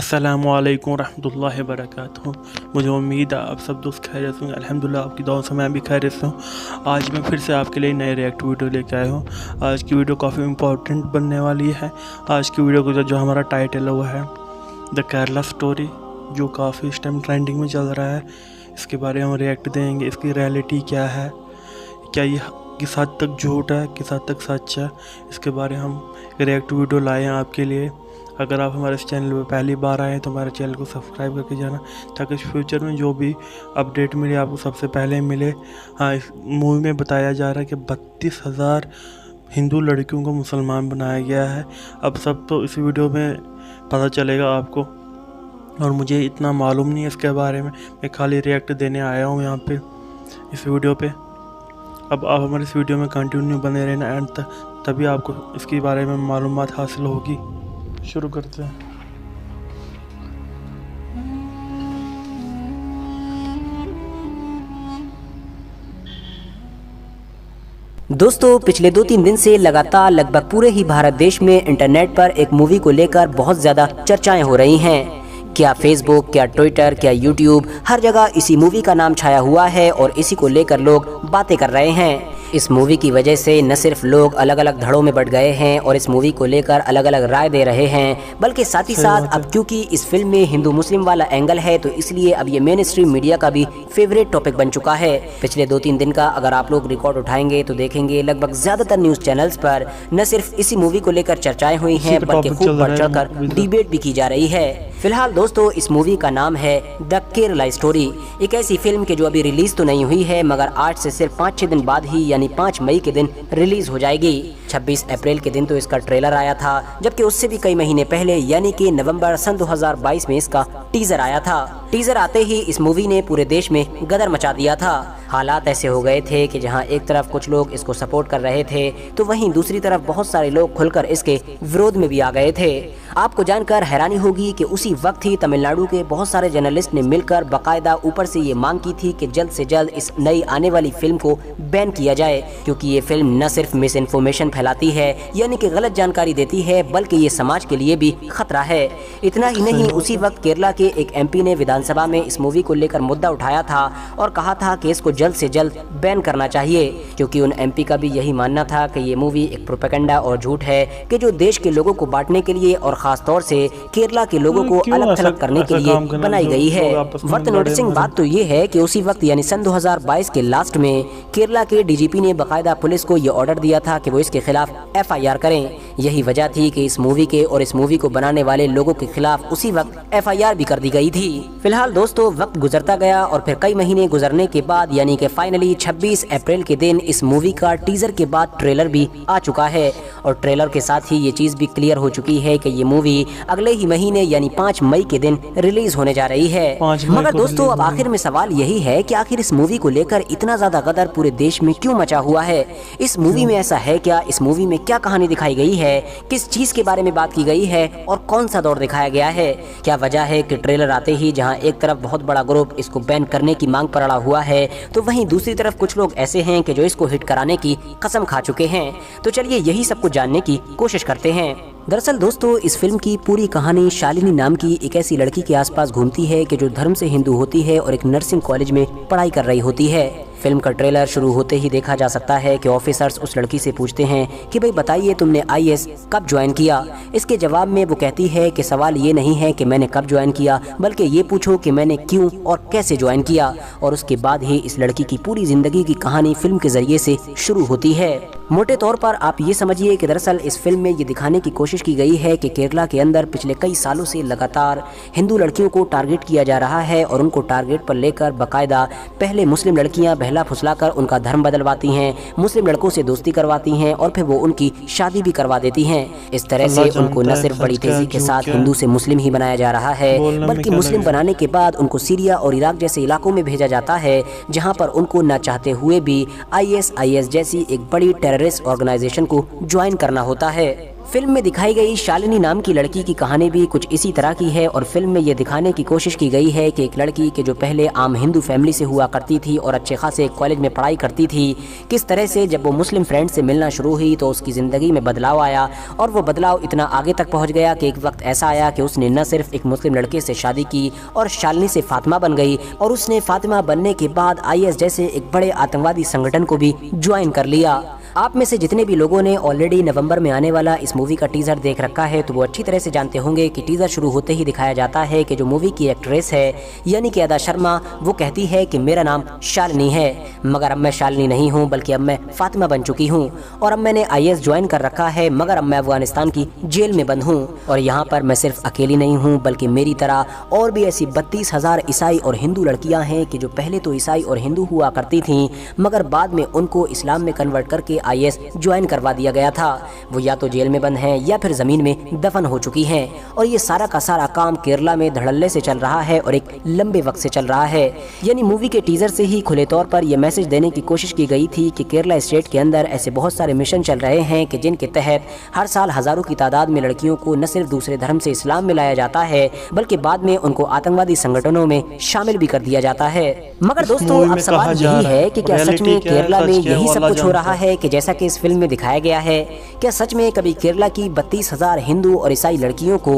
अस्सलामुअलैकुम रहमतुल्लाहि वबरकातुहू। मुझे उम्मीद है आप सब दोस्त खैरियत से होंगे। अल्हम्दुलिल्लाह आपकी दुआओं से मैं भी खैरियत से हूँ। आज मैं फिर से आपके लिए नए रिएक्ट वीडियो लेके आया हूँ। आज की वीडियो काफ़ी इम्पोर्टेंट बनने वाली है। आज की वीडियो को जो हमारा टाइटल है वो है द केरला स्टोरी, जो काफ़ी इस टाइम ट्रेंडिंग में चल रहा है। इसके बारे में हम रिएक्ट देंगे। इसकी रियलिटी क्या है, क्या ये किस हद तक झूठ है, किस हद तक सच है, इसके बारे में हम रिएक्ट वीडियो लाए हैं आपके लिए। अगर आप हमारे इस चैनल पर पहली बार आए हैं तो हमारे चैनल को सब्सक्राइब करके जाना, ताकि फ्यूचर में जो भी अपडेट मिले आपको सबसे पहले मिले। हाँ, इस मूवी में बताया जा रहा है कि 32,000 हिंदू लड़कियों को मुसलमान बनाया गया है। अब सब तो इस वीडियो में पता चलेगा आपको, और मुझे इतना मालूम नहीं है इसके बारे में। मैं खाली रिएक्ट देने आया हूँ यहाँ पे इस वीडियो पे। अब आप हमारे इस वीडियो में कंटिन्यू बने रहना एंड तक, तभी आपको इसके बारे में मालूमात हासिल होगी। शुरू करते हैं। दोस्तों, पिछले 2-3 दिन से लगातार लगभग पूरे ही भारत देश में इंटरनेट पर एक मूवी को लेकर बहुत ज़्यादा चर्चाएं हो रही हैं। क्या फेसबुक, क्या ट्विटर, क्या यूट्यूब, हर जगह इसी मूवी का नाम छाया हुआ है और इसी को लेकर लोग बातें कर रहे हैं। इस मूवी की वजह से न सिर्फ लोग अलग अलग धड़ों में बट गए हैं और इस मूवी को लेकर अलग अलग राय दे रहे हैं, बल्कि साथ ही साथ अब क्योंकि इस फिल्म में हिंदू मुस्लिम वाला एंगल है तो इसलिए अब ये मेन स्ट्रीम मीडिया का भी फेवरेट टॉपिक बन चुका है। पिछले 2-3 दिन का अगर आप लोग रिकॉर्ड उठाएंगे तो देखेंगे लगभग ज्यादातर न्यूज चैनल्स पर न सिर्फ इसी मूवी को लेकर चर्चाएं हुई हैं, बल्कि खूब बढ़ चढ़कर डिबेट भी की जा रही है। फिलहाल दोस्तों, इस मूवी का नाम है द केरला स्टोरी। एक ऐसी फिल्म के जो अभी रिलीज तो नहीं हुई है, मगर आज से सिर्फ 5-6 दिन बाद ही यानी 5 मई के दिन रिलीज हो जाएगी। 26 अप्रैल के दिन तो इसका ट्रेलर आया था, जबकि उससे भी कई महीने पहले यानी कि नवंबर सन 2022 में इसका टीजर आया था। टीजर आते ही इस मूवी ने पूरे देश में गदर मचा दिया था। हालात ऐसे हो गए थे कि जहां एक तरफ कुछ लोग इसको सपोर्ट कर रहे थे तो वहीं दूसरी तरफ बहुत सारे लोग खुलकर इसके विरोध में भी आ गए थे। आपको जानकर हैरानी होगी कि उसी वक्त ही तमिलनाडु के बहुत सारे जर्नलिस्ट ने मिलकर बाकायदा ऊपर से ये मांग की थी कि जल्द से जल्द इस नई आने वाली फिल्म को बैन किया जाए, क्योंकि ये फिल्म न सिर्फ मिस इन्फॉर्मेशन फैलाती है यानी कि गलत जानकारी देती है, बल्कि ये समाज के लिए भी खतरा है। इतना ही नहीं, उसी वक्त केरला के एक MP ने विधानसभा में इस मूवी को लेकर मुद्दा उठाया था और कहा था कि इसको जल्द से जल्द बैन करना चाहिए, क्योंकि उन MP का भी यही मानना था कि ये मूवी एक प्रोपेगेंडा और झूठ है कि जो देश के लोगों को बांटने के लिए और खास तौर से केरला के लोगों को अलग थलग करने के लिए बनाई गई है। वर्थ नोटिसिंग बात तो ये है कि उसी वक्त यानी सन 2022 के लास्ट में केरला के DGP ने बाकायदा पुलिस को ये ऑर्डर दिया था कि वो इसके खिलाफ FIR करें। यही वजह थी कि इस मूवी के और इस मूवी को बनाने वाले लोगों के खिलाफ उसी वक्त FIR भी कर दी गई थी। फिलहाल दोस्तों, वक्त गुजरता गया और फिर कई महीने गुजरने के बाद यानी कि फाइनली 26 अप्रैल के दिन इस मूवी का टीजर के बाद ट्रेलर भी आ चुका है, और ट्रेलर के साथ ही ये चीज भी क्लियर हो चुकी है कि ये मूवी अगले ही महीने यानी 5 मई के दिन रिलीज होने जा रही है। मगर दोस्तों, अब आखिर में सवाल यही है कि आखिर इस मूवी को लेकर इतना ज्यादा गदर पूरे देश में क्यों मचा हुआ है? इस मूवी में ऐसा है क्या? इस मूवी में क्या कहानी दिखाई गई है? किस चीज के बारे में बात की गई है और कौन सा दौर दिखाया गया है? क्या वजह है कि ट्रेलर आते ही जहां एक तरफ बहुत बड़ा ग्रुप इसको बैन करने की मांग पर अड़ा हुआ है, तो वहीं दूसरी तरफ कुछ लोग ऐसे हैं कि जो इसको हिट कराने की कसम खा चुके हैं। तो चलिए यही सब कुछ जानने की कोशिश करते हैं। दरअसल दोस्तों, इस फिल्म की पूरी कहानी शालिनी नाम की एक ऐसी लड़की के आसपास घूमती है कि जो धर्म से हिंदू होती है और एक नर्सिंग कॉलेज में पढ़ाई कर रही होती है। फिल्म का ट्रेलर शुरू होते ही देखा जा सकता है कि ऑफिसर्स उस लड़की से पूछते हैं कि भाई बताइए तुमने IAS कब ज्वाइन किया। इसके जवाब में वो कहती है कि सवाल ये नहीं है कि मैंने कब ज्वाइन किया, बल्कि ये पूछो कि मैंने क्यों और कैसे ज्वाइन किया। और उसके बाद ही इस लड़की की पूरी जिंदगी की कहानी फिल्म के जरिए से शुरू होती है। मोटे तौर पर आप ये समझिए कि दरअसल इस फिल्म में ये दिखाने की कोशिश की गई है कि केरला के अंदर पिछले कई सालों से लगातार हिंदू लड़कियों को टारगेट किया जा रहा है, और उनको टारगेट पर लेकर बाकायदा पहले मुस्लिम लड़कियां बहला फुसलाकर उनका धर्म बदलवाती हैं, मुस्लिम लड़कों से दोस्ती करवाती हैं और फिर वो उनकी शादी भी करवा देती हैं। इस तरह से उनको न सिर्फ बड़ी तेजी के साथ हिंदू से मुस्लिम ही बनाया जा रहा है, बल्कि मुस्लिम बनाने के बाद उनको सीरिया और इराक जैसे इलाकों में भेजा जाता है, जहाँ पर उनको न चाहते हुए भी ISIS जैसी एक बड़ी टेररिस्ट ऑर्गेनाइजेशन को ज्वाइन करना होता है। फिल्म में दिखाई गई शालिनी नाम की लड़की की कहानी भी कुछ इसी तरह की है और फिल्म में ये दिखाने की कोशिश की गई है कि एक लड़की के जो पहले आम हिंदू फैमिली से हुआ करती थी और अच्छे खासे कॉलेज में पढ़ाई करती थी, किस तरह से जब वो मुस्लिम फ्रेंड से मिलना शुरू हुई तो उसकी ज़िंदगी में बदलाव आया और वो बदलाव इतना आगे तक पहुँच गया कि एक वक्त ऐसा आया कि उसने न सिर्फ एक मुस्लिम लड़के से शादी की और शालिनी से फातिमा बन गई और उसने फातिमा बनने के बाद IS जैसे एक बड़े आतंकवादी संगठन को भी ज्वाइन कर लिया। आप में से जितने भी लोगों ने ऑलरेडी नवंबर में आने वाला इस मूवी का टीजर देख रखा है तो वो अच्छी तरह से जानते होंगे कि टीजर शुरू होते ही दिखाया जाता है कि जो मूवी की एक्ट्रेस है यानी कि अदा शर्मा, वो कहती है कि मेरा नाम शालिनी है, मगर अब मैं शालिनी नहीं हूँ बल्कि अब मैं फातिमा बन चुकी हूँ और अब मैंने IS ज्वाइन कर रखा है, मगर अब मैं अफगानिस्तान की जेल में बंद हूँ और यहाँ पर मैं सिर्फ अकेली नहीं हूँ बल्कि मेरी तरह और भी ऐसी 32,000 ईसाई और हिंदू लड़कियाँ हैं कि जो पहले तो ईसाई और हिंदू हुआ करती थीं मगर बाद में उनको इस्लाम में कन्वर्ट करके IS ज्वाइन करवा दिया गया था। वो या तो जेल में बंद हैं या फिर ज़मीन में दफन हो चुकी हैं और ये सारा का सारा काम केरला में धड़ल्ले से चल रहा है और एक लंबे वक्त से चल रहा है। यानी मूवी के टीजर से ही खुले तौर पर यह मैसेज देने की कोशिश की गई थी कि केरला स्टेट के अंदर ऐसे बहुत सारे मिशन चल रहे हैं कि जिनके तहत हर साल हजारों की तादाद में लड़कियों को न सिर्फ दूसरे धर्म से इस्लाम में लाया जाता है बल्कि बाद में उनको आतंकवादी संगठनों में शामिल भी कर दिया जाता है। मगर दोस्तों अब सवाल यही है कि क्या सच में केरला में यही सब कुछ हो रहा है कि जैसा कि इस फिल्म में दिखाया गया है? क्या सच में कभी केरला की 32,000 हिंदू और ईसाई लड़कियों को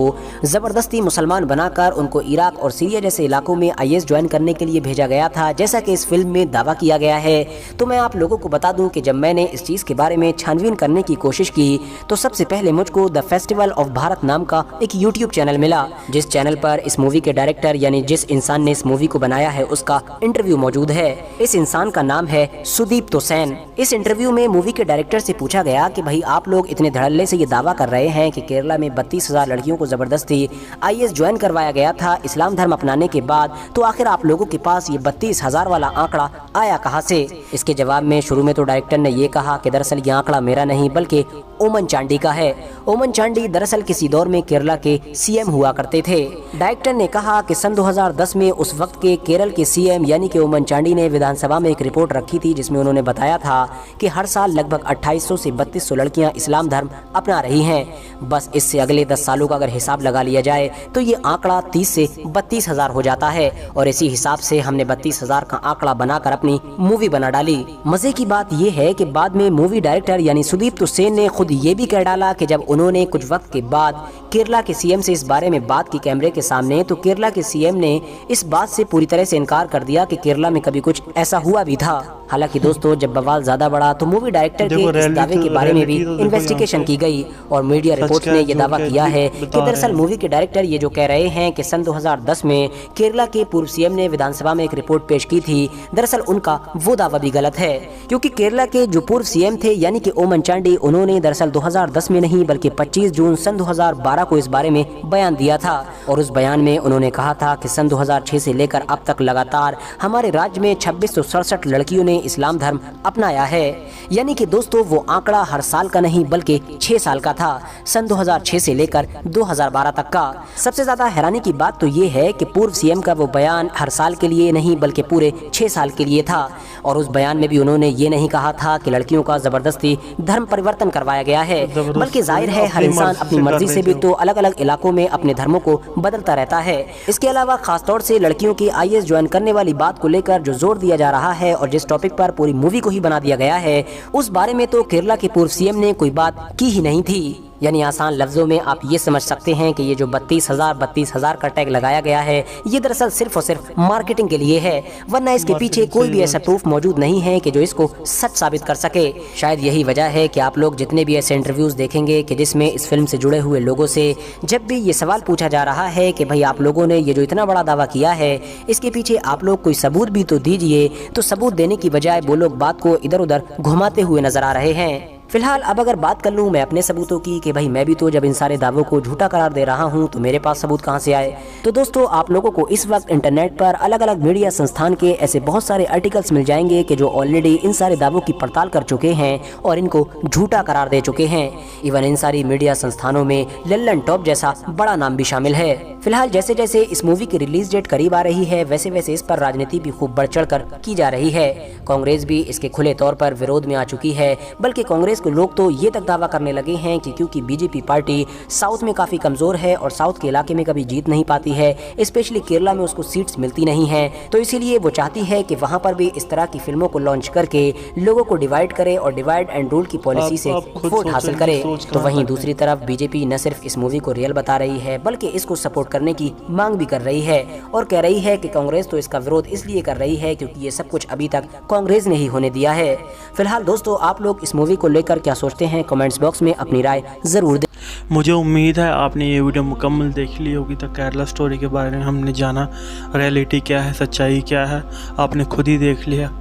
जबरदस्ती मुसलमान बनाकर उनको इराक और सीरिया जैसे इलाकों में IS ज्वाइन करने के लिए भेजा गया था जैसा कि इस फिल्म में दावा किया गया है? तो मैं आप लोगों को बता दूं कि जब मैंने इस चीज के बारे में छानबीन करने की कोशिश की तो सबसे पहले मुझको द फेस्टिवल ऑफ भारत नाम का एक यूट्यूब चैनल मिला, जिस चैनल पर इस मूवी के डायरेक्टर यानी जिस इंसान ने इस मूवी को बनाया है उसका इंटरव्यू मौजूद है। इस इंसान का नाम है सुदीप तोसेन। इस इंटरव्यू में मूवी के डायरेक्टर से पूछा गया कि भाई आप लोग इतने धड़ल्ले से ये दावा कर रहे हैं कि केरला में 32,000 लड़कियों को जबरदस्ती IS ज्वाइन करवाया गया था इस्लाम धर्म अपनाने के बाद, तो आखिर आप लोगों के पास ये 32,000 वाला आंकड़ा आया कहाँ से? इसके जवाब में शुरू में तो डायरेक्टर ने ये कहा कि दरअसल ये आंकड़ा मेरा नहीं बल्कि ओमन चांडी का है। ओमन चांडी दरअसल किसी दौर में केरला के CM हुआ करते थे। डायरेक्टर ने कहा कि सन 2010 में उस वक्त के केरल के CM यानी कि ओमन चांडी ने विधानसभा में एक रिपोर्ट रखी थी जिसमें उन्होंने बताया था कि हर साल लगभग 2800 से 3200 लड़कियां इस्लाम धर्म अपना रही हैं। बस इससे अगले 10 सालों का अगर हिसाब लगा लिया जाए तो ये आंकड़ा 30 से 32,000 हो जाता है और इसी हिसाब से हमने 32,000 का आंकड़ा बनाकर अपनी मूवी बना डाली। मजे की बात ये है कि बाद में मूवी डायरेक्टर यानी सुदीप तोसेन ने खुद ये भी कह डाला कि जब उन्होंने कुछ वक्त के बाद केरला के CM से इस बारे में बात की कैमरे के सामने तो केरला के CM ने इस बात से पूरी तरह से इनकार कर दिया कि केरला में कभी कुछ ऐसा हुआ भी था। हालांकि दोस्तों जब बवाल ज्यादा बढ़ा तो मूवी डायरेक्टर के इस दावे के बारे में भी इन्वेस्टिगेशन की गई और मीडिया रिपोर्ट्स ने ये दावा किया है कि दरअसल मूवी के डायरेक्टर ये जो कह रहे हैं कि सन 2010 में केरला के पूर्व CM ने विधानसभा में एक रिपोर्ट पेश की थी, दरअसल उनका वो दावा भी गलत है क्योंकि केरला के जो पूर्व CM थे यानी कि ओमन चांडी, उन्होंने दरअसल 2010 में नहीं बल्कि 25 जून सन 2012 को इस बारे में बयान दिया था और उस बयान में उन्होंने कहा था कि सन 2006 से लेकर अब तक लगातार हमारे राज्य में 2667 लड़कियों ने इस्लाम धर्म अपनाया है। यानी कि दोस्तों वो आंकड़ा हर साल का नहीं बल्कि 6 साल का था, सन 2006 से लेकर 2012 तक का। सबसे ज्यादा हैरानी की बात तो ये है कि पूर्व CM का वो बयान हर साल के लिए नहीं बल्कि पूरे 6 साल के लिए था और उस बयान में भी उन्होंने ये नहीं कहा था कि लड़कियों का जबरदस्ती धर्म परिवर्तन करवाया गया है, बल्कि जाहिर है हर इंसान अपनी मर्जी से भी तो अलग अलग इलाकों में अपने धर्मों को बदलता रहता है। इसके अलावा खासतौर से लड़कियों की IS ज्वाइन करने वाली बात को लेकर जो जोर दिया जा रहा है और जिस टॉपिक पर पूरी मूवी को ही बना दिया गया है उस बारे में तो केरला के पूर्व CM ने कोई बात की ही नहीं थी। यानी आसान लफ्जों में आप ये समझ सकते हैं कि ये जो 32,000 का टैग लगाया गया है ये दरअसल सिर्फ और सिर्फ मार्केटिंग के लिए है, वरना इसके पीछे कोई भी ऐसा प्रूफ मौजूद नहीं है कि जो इसको सच साबित कर सके। शायद यही वजह है कि आप लोग जितने भी ऐसे इंटरव्यूज देखेंगे कि जिसमें इस फिल्म से जुड़े हुए लोगों से जब भी ये सवाल पूछा जा रहा है कि भाई आप लोगों ने ये जो इतना बड़ा दावा किया है इसके पीछे आप लोग कोई सबूत भी तो दीजिए, तो सबूत देने की बजाय वो लोग बात को इधर उधर घुमाते हुए नजर आ रहे हैं। फिलहाल अब अगर बात कर लूँ मैं अपने सबूतों की कि भाई मैं भी तो जब इन सारे दावों को झूठा करार दे रहा हूँ तो मेरे पास सबूत कहाँ से आए, तो दोस्तों आप लोगों को इस वक्त इंटरनेट पर अलग अलग मीडिया संस्थान के ऐसे बहुत सारे आर्टिकल्स मिल जाएंगे कि जो ऑलरेडी इन सारे दावों की पड़ताल कर चुके हैं और इनको झूठा करार दे चुके हैं। इवन इन सारी मीडिया संस्थानों में लल्लन टॉप जैसा बड़ा नाम भी शामिल है। फिलहाल जैसे जैसे इस मूवी की रिलीज डेट करीब आ रही है, वैसे वैसे इस पर राजनीति भी खूब बढ़ चढ़ कर की जा रही है। कांग्रेस भी इसके खुले तौर पर विरोध में आ चुकी है, बल्कि कांग्रेस के लोग तो ये तक दावा करने लगे हैं कि क्योंकि बीजेपी पार्टी साउथ में काफी कमजोर है और साउथ के इलाके में कभी जीत नहीं पाती है, स्पेशली केरला में उसको सीट्स मिलती नहीं है, तो इसीलिए वो चाहती है कि वहां पर भी इस तरह की फिल्मों को लॉन्च करके लोगों को डिवाइड करे और डिवाइड एंड रूल की पॉलिसी से वोट हासिल करे। तो वहीं दूसरी तरफ बीजेपी न सिर्फ इस मूवी को रियल बता रही है, बल्कि इसको सपोर्ट करने की मांग भी कर रही है और कह रही है कि कांग्रेस तो इसका विरोध इसलिए कर रही है क्योंकि ये सब कुछ अभी तक कांग्रेस ने ही होने दिया है। फिलहाल दोस्तों, आप लोग इस मूवी को लेकर क्या सोचते हैं, कमेंट्स बॉक्स में अपनी राय जरूर दें। मुझे उम्मीद है आपने ये वीडियो मुकम्मल देख ली होगी। तो केरला स्टोरी के बारे में हमने जाना, रियलिटी क्या है, सच्चाई क्या है, आपने खुद ही देख लिया।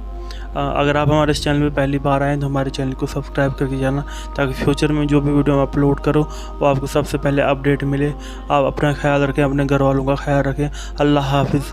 अगर आप हमारे इस चैनल पे पहली बार आएँ तो हमारे चैनल को सब्सक्राइब करके जाना, ताकि फ्यूचर में जो भी वीडियो हम अपलोड करो वो आपको सबसे पहले अपडेट मिले। आप अपना ख्याल रखें, अपने घर वालों का ख्याल रखें। अल्लाह हाफिज़।